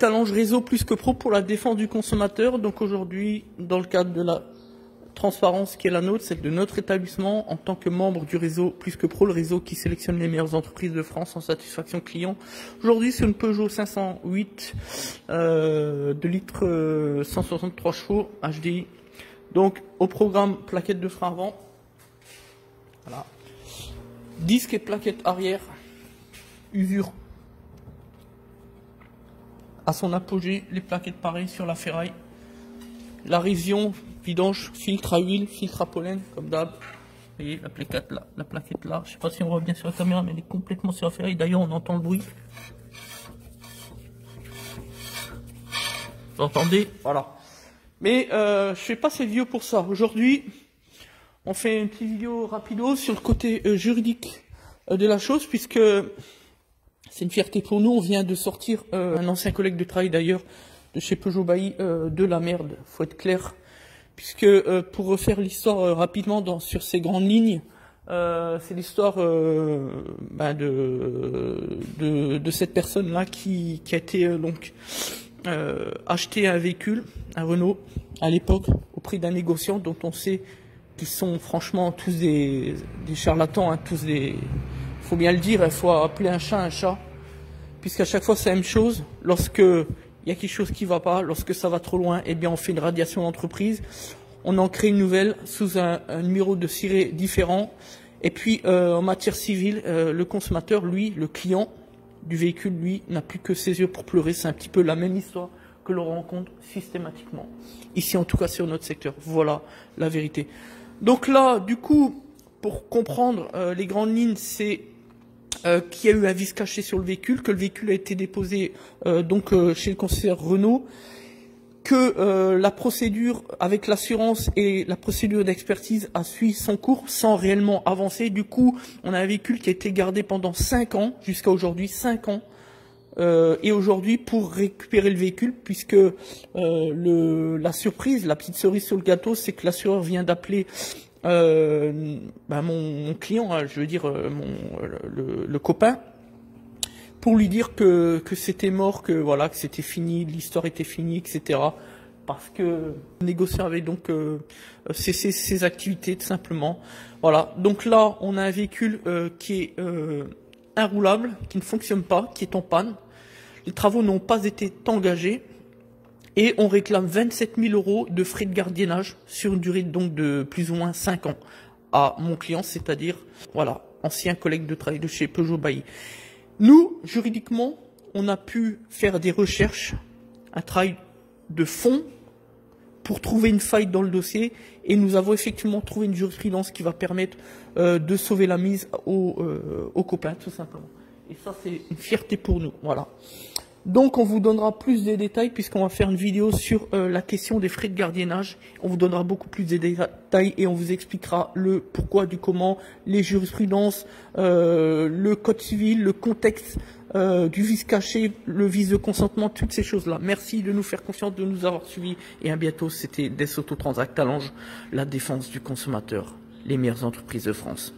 Talange Réseau Plus que Pro pour la défense du consommateur. Donc aujourd'hui, dans le cadre de la transparence qui est la nôtre, celle de notre établissement, en tant que membre du réseau Plus que Pro, le réseau qui sélectionne les meilleures entreprises de France en satisfaction client. Aujourd'hui, c'est une Peugeot 508 de litre 163 chevaux HDI. Donc au programme plaquette de frein avant, voilà, disque et plaquette arrière, usure à son apogée, les plaquettes pareilles sur la ferraille, la révision, vidange, filtre à huile, filtre à pollen, comme d'hab. Vous voyez la plaquette là, je sais pas si on voit bien sur la caméra, mais elle est complètement sur la ferraille. D'ailleurs, on entend le bruit. Vous entendez? Voilà. Mais je fais pas ces vidéos pour ça. Aujourd'hui, on fait une petite vidéo rapido sur le côté juridique de la chose, puisque c'est une fierté pour nous. On vient de sortir un ancien collègue de travail d'ailleurs de chez Peugeot Bailly de la merde. Faut être clair, puisque pour refaire l'histoire rapidement sur ces grandes lignes, c'est l'histoire de cette personne là qui a été acheté un véhicule, un Renault, à l'époque, au prix d'un négociant dont on sait qu'ils sont franchement tous des charlatans, hein, tous des... Faut bien le dire, il faut appeler un chat, puisqu'à chaque fois c'est la même chose. Lorsque il y a quelque chose qui va pas, lorsque ça va trop loin, eh bien on fait une radiation d'entreprise, on en crée une nouvelle sous un numéro de ciré différent. Et puis en matière civile, le consommateur, lui, le client du véhicule, lui, n'a plus que ses yeux pour pleurer. C'est un petit peu la même histoire que l'on rencontre systématiquement. Ici, en tout cas, sur notre secteur. Voilà la vérité. Donc là, du coup, pour comprendre les grandes lignes, c'est qu'il y a eu un vice caché sur le véhicule, que le véhicule a été déposé chez le concessionnaire Renault, que la procédure avec l'assurance et la procédure d'expertise a suivi son cours sans réellement avancer. Du coup, on a un véhicule qui a été gardé pendant 5 ans, jusqu'à aujourd'hui, 5 ans. Et aujourd'hui, pour récupérer le véhicule, puisque la surprise, la petite cerise sur le gâteau, c'est que l'assureur vient d'appeler mon client, hein, je veux dire le copain, pour lui dire que c'était mort, que voilà, que c'était fini, l'histoire était finie, etc. Parce que le négociant avait donc cessé ses activités tout simplement. Voilà. Donc là, on a un véhicule qui est inroulable, qui ne fonctionne pas, qui est en panne. Les travaux n'ont pas été engagés et on réclame 27 000 € de frais de gardiennage sur une durée donc de plus ou moins 5 ans à mon client, c'est-à-dire voilà, ancien collègue de travail de chez Peugeot Bailly. Nous, juridiquement, on a pu faire des recherches, un travail de fond pour trouver une faille dans le dossier et nous avons effectivement trouvé une jurisprudence qui va permettre de sauver la mise aux copains, tout simplement. Et ça, c'est une fierté pour nous. Voilà. Donc, on vous donnera plus de détails puisqu'on va faire une vidéo sur la question des frais de gardiennage. On vous donnera beaucoup plus de détails et on vous expliquera le pourquoi, du comment, les jurisprudences, le code civil, le contexte du vice caché, le vice de consentement, toutes ces choses-là. Merci de nous faire confiance, de nous avoir suivis et à bientôt. C'était Des Autotransact Talange, la défense du consommateur, les meilleures entreprises de France.